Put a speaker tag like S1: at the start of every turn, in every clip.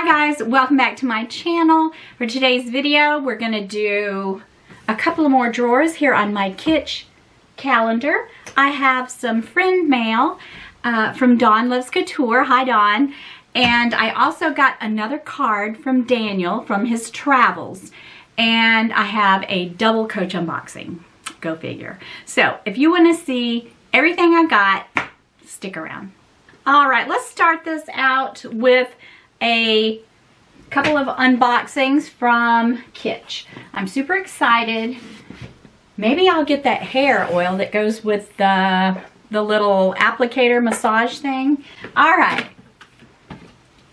S1: Hi guys, welcome back to my channel. For today's video, we're gonna do a couple of more drawers here on my Kitsch calendar. I have some friend mail from Dawn Loves Couture. Hi Dawn. And I also got another card from Daniel from his travels. And I have a double Coach unboxing. Go figure. So if you want to see everything I got, stick around. All right, let's start this out with a couple of unboxings from Kitsch. I'm super excited. Maybe I'll get that hair oil that goes with the little applicator massage thing. All right.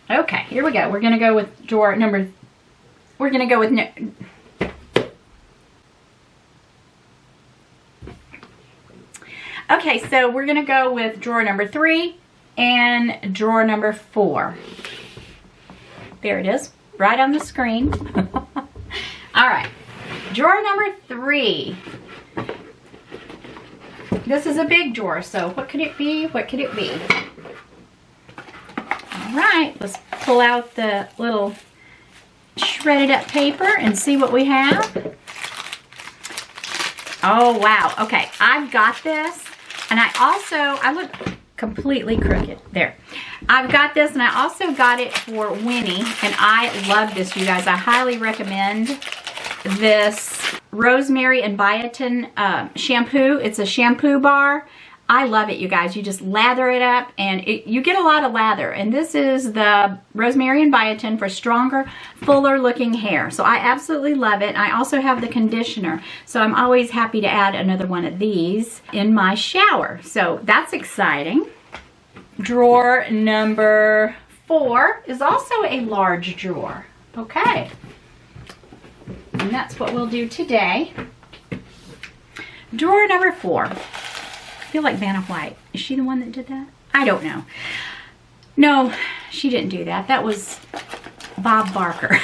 S1: Okay, here we go. We're gonna go with drawer number. We're gonna go with. Okay, so we're gonna go with drawer number 3 and drawer number 4. There it is, right on the screen. All right, drawer number 3. This is a big drawer, so what could it be? What could it be? All right, let's pull out the little shredded up paper and see what we have. Oh, wow. Okay, I've got this. And I look completely crooked. There. I've got this, and I also got it for Winnie. And I love this, you guys. I highly recommend this Rosemary and Biotin shampoo. It's a shampoo bar. I love it, you guys. You just lather it up, and you get a lot of lather. And this is the Rosemary and Biotin for stronger, fuller looking hair. So I absolutely love it. I also have the conditioner. So I'm always happy to add another one of these in my shower. So that's exciting. Drawer number 4 is also a large drawer. Okay. And that's what we'll do today. Drawer number 4. I feel like Vanna White. Is she the one that did that? I don't know. No, she didn't do that. That was Bob Barker.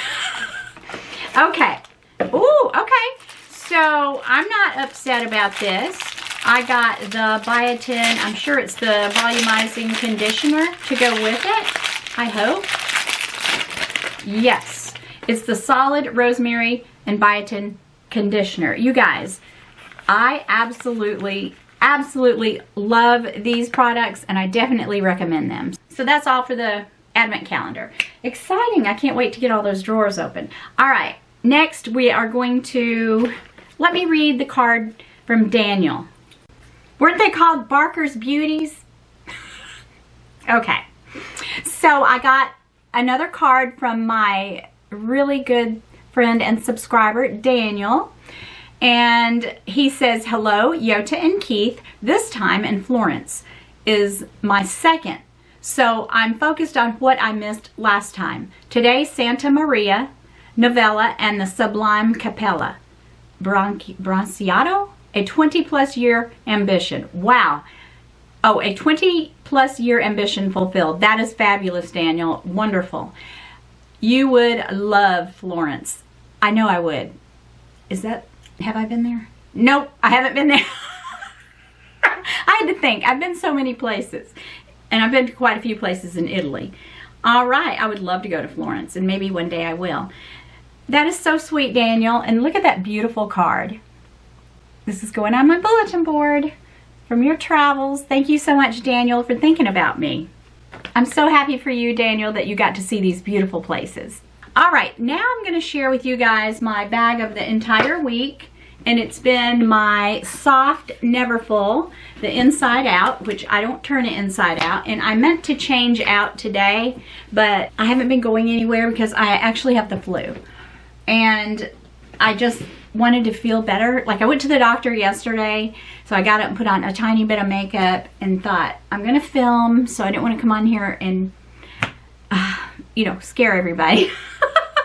S1: Okay. Ooh, okay. So I'm not upset about this. I got the Biotin, I'm sure it's the volumizing conditioner to go with it. I hope. Yes. It's the solid rosemary and Biotin conditioner. You guys, I absolutely love these products, and I definitely recommend them. So that's all for the advent calendar. Exciting. I can't wait to get all those drawers open. All right, next we are going to, let me read the card from Daniel. Weren't they called Barker's Beauties? Okay, so I got another card from my really good friend and subscriber, Daniel. And he says, hello, Yota and Keith. This time in Florence is my second. So I'm focused on what I missed last time. Today, Santa Maria, Novella, and the Sublime Capella. Bronceado? A 20-plus year ambition. Wow. Oh, a 20-plus year ambition fulfilled. That is fabulous, Daniel. Wonderful. You would love Florence. I know I would. Is that... Have I been there? Nope, I haven't been there. I had to think. I've been so many places. And I've been to quite a few places in Italy. All right, I would love to go to Florence, and maybe one day I will. That is so sweet, Daniel. And look at that beautiful card. This is going on my bulletin board from your travels. Thank you so much, Daniel, for thinking about me. I'm so happy for you, Daniel, that you got to see these beautiful places. All right, now I'm going to share with you guys my bag of the entire week, and it's been my soft Neverfull, the inside out, which I don't turn it inside out, and I meant to change out today, but I haven't been going anywhere because I actually have the flu, and I just wanted to feel better. Like, I went to the doctor yesterday, so I got up and put on a tiny bit of makeup and thought, I'm going to film, so I didn't want to come on here and you know, scare everybody.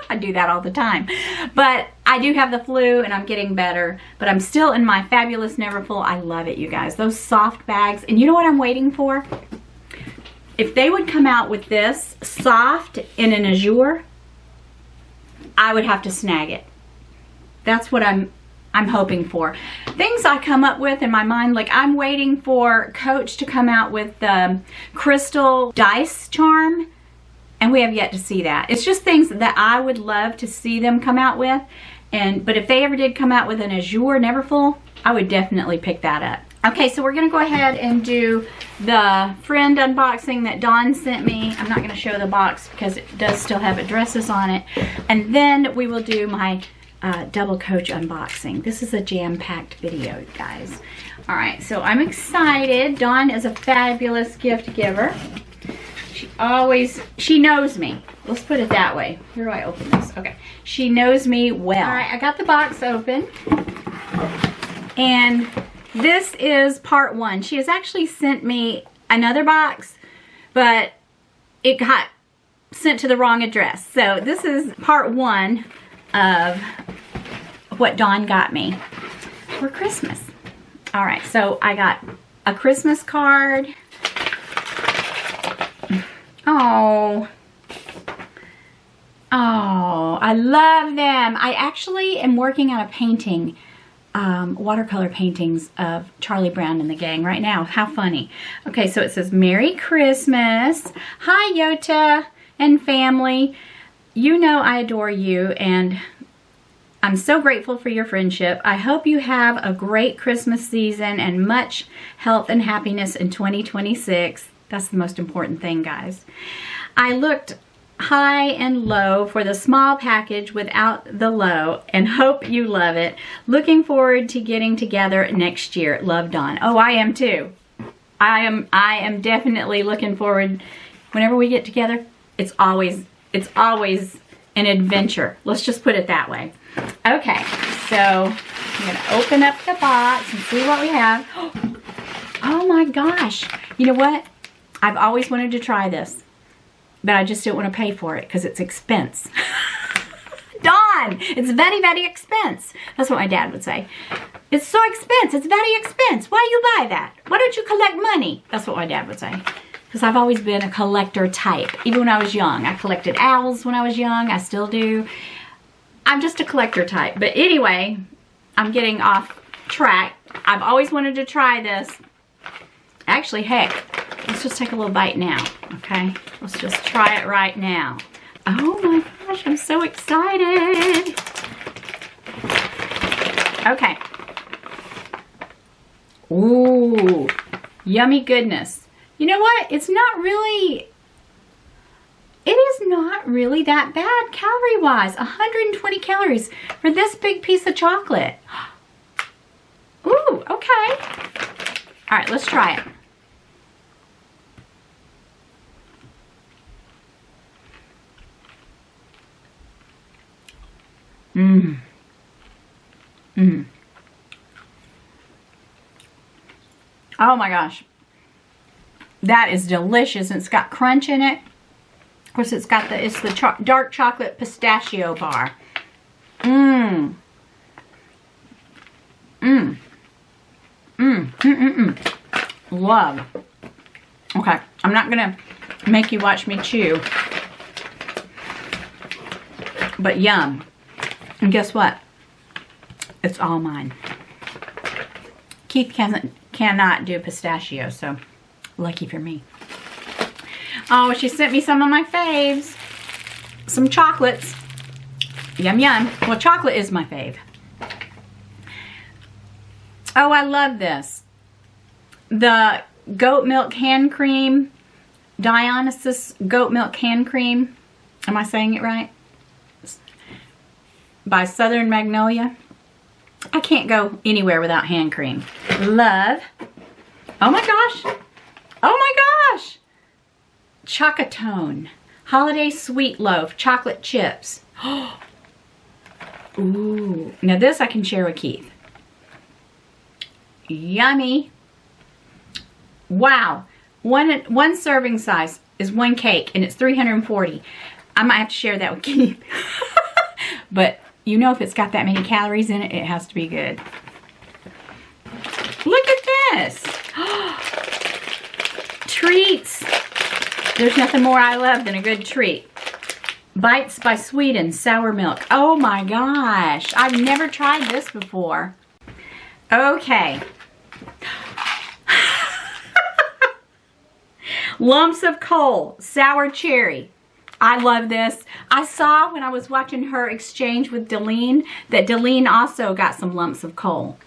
S1: I do that all the time. But I do have the flu and I'm getting better. But I'm still in my fabulous Neverfull. I love it, you guys. Those soft bags. And you know what I'm waiting for? If they would come out with this soft in an azure, I would have to snag it. That's what I'm hoping for. Things I come up with in my mind, like I'm waiting for Coach to come out with the crystal dice charm. And we have yet to see that. It's just things that I would love to see them come out with. But if they ever did come out with an Azure Neverfull, I would definitely pick that up. Okay, so we're gonna go ahead and do the friend unboxing that Dawn sent me. I'm not gonna show the box because it does still have addresses on it. And then we will do my double coach unboxing. This is a jam-packed video, guys. All right, so I'm excited. Dawn is a fabulous gift giver. She knows me. Let's put it that way. Where do I open this? Okay. She knows me well. All right, I got the box open. And this is part 1. She has actually sent me another box, but it got sent to the wrong address. So this is part 1 of what Dawn got me for Christmas. All right, so I got a Christmas card. Oh, I love them. I actually am working on a painting, watercolor paintings of Charlie Brown and the gang right now. How funny. Okay, so it says, Merry Christmas. Hi, Yota and family. You know I adore you, and I'm so grateful for your friendship. I hope you have a great Christmas season and much health and happiness in 2026. That's the most important thing, guys. I looked high and low for the small package without the low and hope you love it. Looking forward to getting together next year. Love, Dawn. Oh, I am too. I am definitely looking forward. Whenever we get together, it's always an adventure. Let's just put it that way. Okay, so I'm gonna open up the box and see what we have. Oh my gosh. You know what? I've always wanted to try this, but I just don't want to pay for it because it's expense. Dawn, it's very, very expense. That's what my dad would say. It's so expense. It's very expense. Why you buy that? Why don't you collect money? That's what my dad would say. Because I've always been a collector type. Even when I was young. I collected owls when I was young. I still do. I'm just a collector type. But anyway, I'm getting off track. I've always wanted to try this. Actually, heck, let's just take a little bite now, okay? Let's just try it right now. Oh my gosh, I'm so excited. Okay. Ooh, yummy goodness. You know what? It is not really that bad calorie-wise. 120 calories for this big piece of chocolate. Ooh, okay. All right, let's try it. Mmm. Mmm. Oh my gosh. That is delicious. It's got crunch in it. Of course, it's the dark chocolate pistachio bar. Mmm. Mmm. Mmm. Mmm. Love. Okay, I'm not gonna make you watch me chew. But yum. And guess what? It's all mine. Keith cannot do pistachio, so lucky for me. Oh, she sent me some of my faves. Some chocolates. Yum, yum. Well, chocolate is my fave. Oh, I love this. The goat milk hand cream. Dionysus goat milk hand cream. Am I saying it right? By Southern Magnolia. I can't go anywhere without hand cream. Love. Oh my gosh. Oh my gosh. Chocotone. Holiday Sweet Loaf. Chocolate chips. Ooh. Now this I can share with Keith. Yummy. Wow. One serving size is one cake and it's 340. I might have to share that with Keith. But you know, if it's got that many calories in it, it has to be good. Look at this. Treats. There's nothing more I love than a good treat. Bites by Sweden, sour milk. Oh my gosh. I've never tried this before. Okay. Lumps of coal, sour cherry. I love this. I saw when I was watching her exchange with Deline that Deline also got some lumps of coal.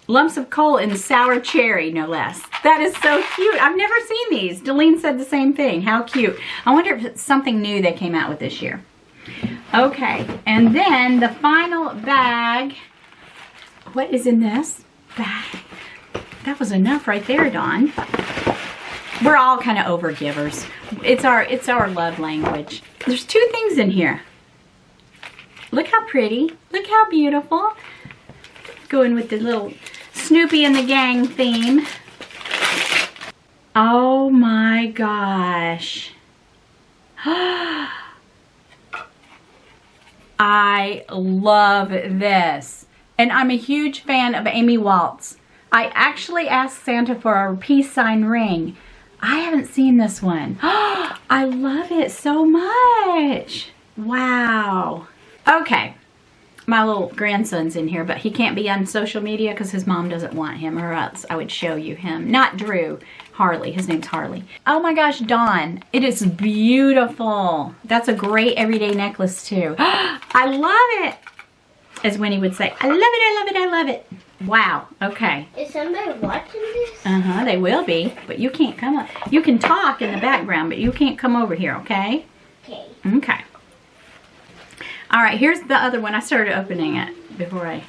S1: Lumps of coal in sour cherry, no less. That is so cute. I've never seen these. Deline said the same thing. How cute. I wonder if it's something new they came out with this year. Okay, and then the final bag. What is in this bag? That was enough right there, Dawn. We're all kind of overgivers. It's our love language. There's 2 things in here. Look how pretty. Look how beautiful. Going with the little Snoopy and the gang theme. Oh my gosh. I love this. And I'm a huge fan of Amy Waltz. I actually asked Santa for a peace sign ring. I haven't seen this one. I love it so much. Wow. Okay. My little grandson's in here, but he can't be on social media because his mom doesn't want him, or else I would show you him. Not Drew. Harley. His name's Harley. Oh my gosh, Dawn. It is beautiful. That's a great everyday necklace too. I love it. As Winnie would say, I love it, I love it, I love it. Wow. Okay.
S2: Is somebody watching this?
S1: Uh-huh, they will be, but you can't come up. You can talk in the background, but you can't come over here, okay?
S2: Okay.
S1: Okay. All right, here's the other one. I started opening it before I...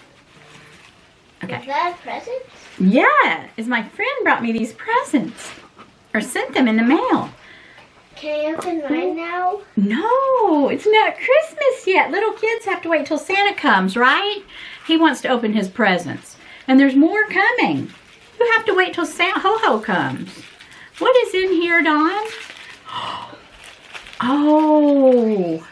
S1: Okay.
S2: Is that a present?
S1: Yeah, is my friend brought me these presents. Or sent them in the mail.
S2: Can I open mine now?
S1: No, it's not Christmas yet. Little kids have to wait till Santa comes, right? He wants to open his presents. And there's more coming. You have to wait till Santa Ho-Ho comes. What is in here, Dawn? Oh,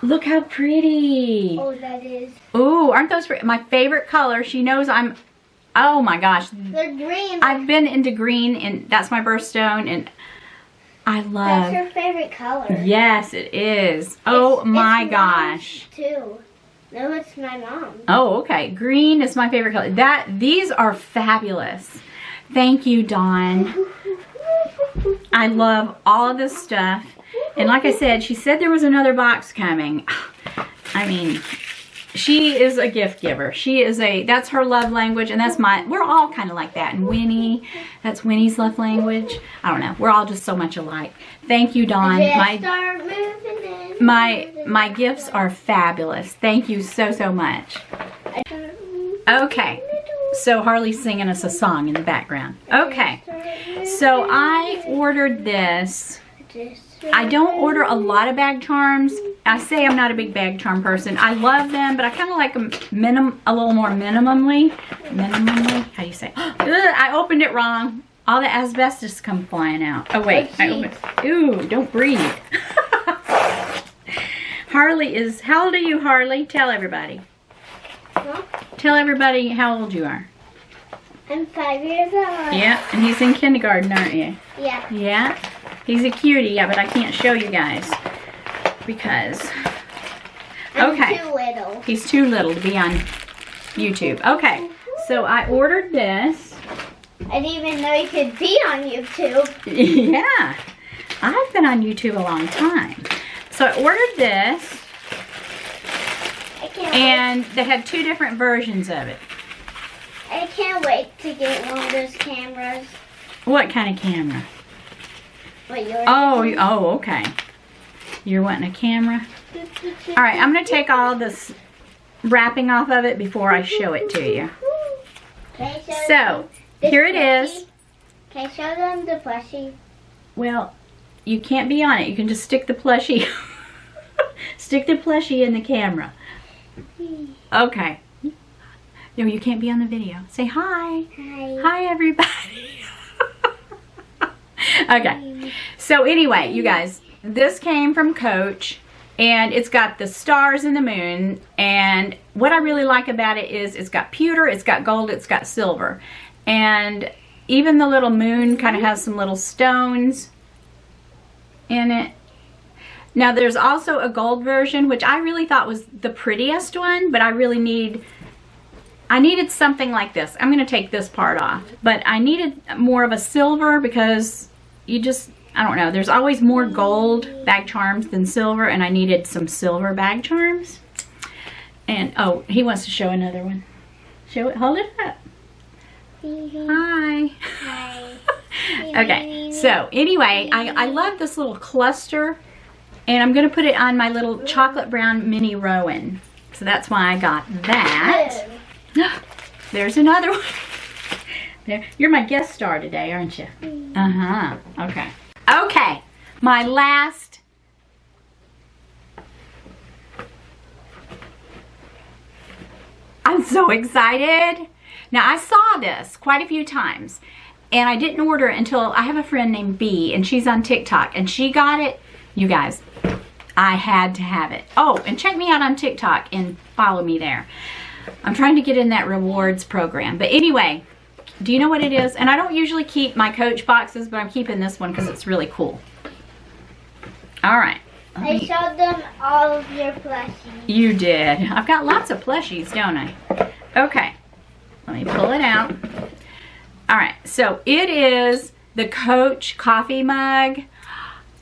S1: look how pretty.
S2: Oh, that is.
S1: Ooh, aren't those my favorite color? She knows I'm, oh my gosh.
S2: They're green.
S1: I've been into green, and that's my birthstone, and I love.
S2: That's her favorite color.
S1: Yes, it is. Oh my gosh.
S2: Too. No, it's my mom.
S1: Oh, okay. Green is my favorite color. These are fabulous. Thank you, Dawn. I love all of this stuff. And like I said, she said there was another box coming. I mean, she is a gift giver. She is that's her love language, and that's we're all kind of like that. And Winnie, that's Winnie's love language. I don't know. We're all just so much alike. Thank you, Dawn. My gifts are fabulous. Thank you so, so much. Okay. So Harley's singing us a song in the background. Okay. So I ordered this. I don't order a lot of bag charms. I say I'm not a big bag charm person. I love them, but I kind of like them a little more minimally. Minimally? How do you say? I opened it wrong. All the asbestos come flying out. Oh wait, I opened it. Ooh, don't breathe. Harley is, how old are you, Harley? Tell everybody.
S2: Huh?
S1: Tell everybody how old you are.
S2: I'm 5 years old.
S1: Yeah, and he's in kindergarten, aren't you?
S2: Yeah.
S1: Yeah? He's a cutie, yeah, but I can't show you guys because... Okay.
S2: I'm too little.
S1: He's too little to be on YouTube. Okay, so I ordered this.
S2: I didn't even know you could be on YouTube.
S1: Yeah, I've been on YouTube a long time. So I ordered this, and they had 2 different versions of it.
S2: I can't wait to get one of those cameras.
S1: What kind of camera?
S2: What, yours?
S1: Oh, okay. You're wanting a camera? All right, I'm going to take all this wrapping off of it before I show it to you. So, here it is.
S2: Can I show them the plushie?
S1: Well, you can't be on it. You can just stick the plushie. Stick the plushie in the camera. Okay. No, you can't be on the video. Say hi.
S2: Hi.
S1: Hi, everybody. Okay. So anyway, you guys, this came from Coach, and it's got the stars and the moon, and what I really like about it is it's got pewter, it's got gold, it's got silver, and even the little moon kind of has some little stones in it. Now there's also a gold version, which I really thought was the prettiest one, but I needed something like this. I'm going to take this part off, but I needed more of a silver because I don't know. There's always more gold bag charms than silver, and I needed some silver bag charms. And, oh, he wants to show another one. Show it. Hold it up. Hi.
S2: Hi.
S1: Okay, so anyway, I love this little cluster, and I'm going to put it on my little chocolate brown mini Rowan. So that's why I got that. There's another one. There, you're my guest star today, aren't you? Uh-huh. Okay. Okay, my last. I'm so excited. Now, I saw this quite a few times, and I didn't order it until I have a friend named B, and she's on TikTok, and she got it. You guys, I had to have it. Oh, and check me out on TikTok and follow me there. I'm trying to get in that rewards program. But anyway, do you know what it is? And I don't usually keep my Coach boxes, but I'm keeping this one because it's really cool. All right.
S2: I showed them all of your plushies.
S1: You did. I've got lots of plushies, don't I? Okay. Let me pull it out. All right. So it is the Coach coffee mug.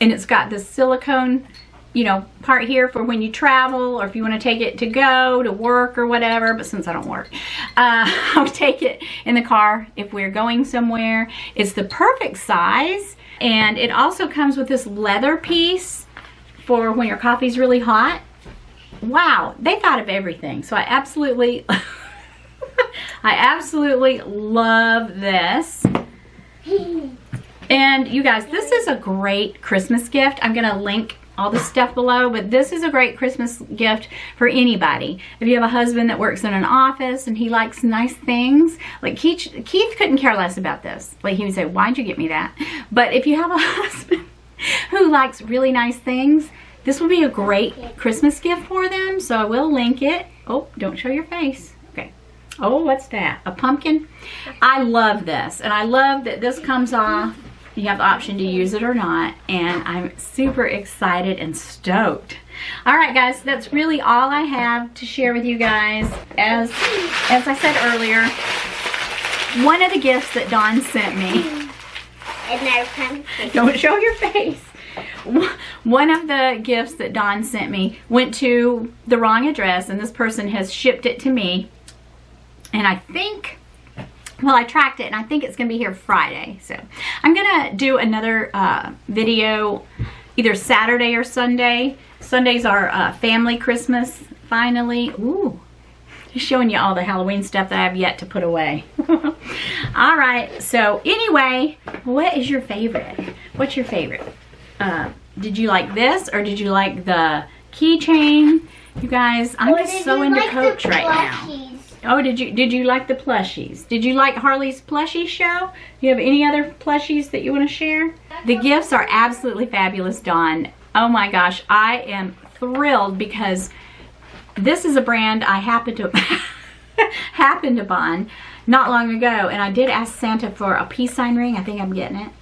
S1: And it's got this silicone, you know, part here for when you travel, or if you want to take it to go to work or whatever. But since I don't work, I'll take it in the car if we're going somewhere. It's the perfect size, and it also comes with this leather piece for when your coffee's really hot. Wow, they thought of everything. So I absolutely I absolutely love this. And you guys, this is a great Christmas gift. I'm going to link all the stuff below, but this is a great Christmas gift for anybody. If you have a husband that works in an office and he likes nice things, like Keith couldn't care less about this. Like, he would say, why'd you get me that? But if you have a husband who likes really nice things, this will be a great Christmas gift for them. So I will link it. Oh, don't show your face. Okay. Oh, what's that? A pumpkin? I love this. And I love that this comes off. You have the option to use it or not, and I'm super excited and stoked. All right, guys, that's really all I have to share with you guys. As I said earlier, one of the gifts that Dawn sent me.
S2: Another pumpkin.
S1: Don't show your face. One of the gifts that Dawn sent me went to the wrong address, and this person has shipped it to me. And I think, well, I tracked it, and I think it's going to be here Friday. So I'm going to do another video either Saturday or Sunday. Sunday's our family Christmas, finally. Ooh, just showing you all the Halloween stuff that I have yet to put away. All right, so anyway, what is your favorite? What's your favorite? Did you like this, or did you like the keychain? You guys, I'm just so into Coach right now. Oh, did you like the plushies? Did you like Harley's plushie show? Do you have any other plushies that you want to share? The gifts are absolutely fabulous, Dawn. Oh my gosh, I am thrilled because this is a brand I happened upon not long ago, and I did ask Santa for a peace sign ring. I think I'm getting it.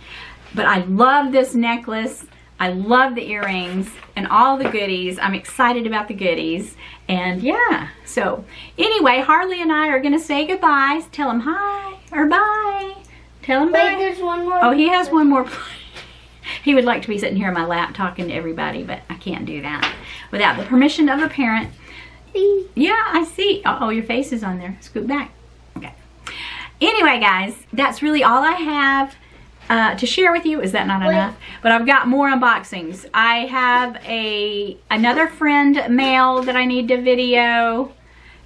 S1: But I love this necklace. I love the earrings and all the goodies. I'm excited about the goodies. And yeah, so anyway, Harley and I are going to say goodbye. Tell him hi or bye. Tell him bye.
S2: Wait, there's one more.
S1: Oh, he has one more. He would like to be sitting here in my lap talking to everybody, but I can't do that without the permission of a parent.
S2: See?
S1: Yeah, I see. Oh, your face is on there. Scoot back. Okay. Anyway, guys, that's really all I have to share with you. Is that not enough? But I've got more unboxings. I have another friend mail that I need to video.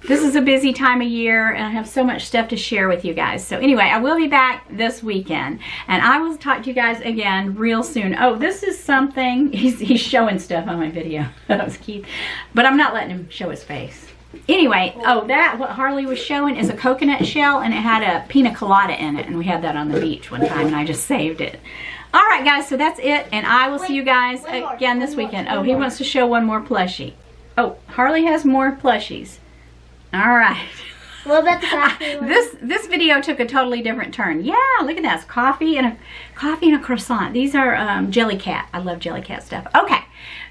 S1: This is a busy time of year, and I have so much stuff to share with you guys. So anyway, I will be back this weekend, and I will talk to you guys again real soon. Oh, this is something. He's showing stuff on my video. That was Keith. But I'm not letting him show his face. Anyway, oh, what Harley was showing is a coconut shell, and it had a pina colada in it, and we had that on the beach one time, and I just saved it. All right, guys, so that's it, and I will see you guys again this weekend. Oh, he wants to show one more plushie. Oh, Harley has more plushies. All right.
S2: What about the coffee one?
S1: This video took a totally different turn. Yeah, look at that. It's coffee and a croissant. These are Jellycat. I love Jellycat stuff. Okay,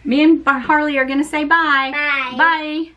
S1: me and Harley are gonna say bye.
S2: Bye.
S1: Bye.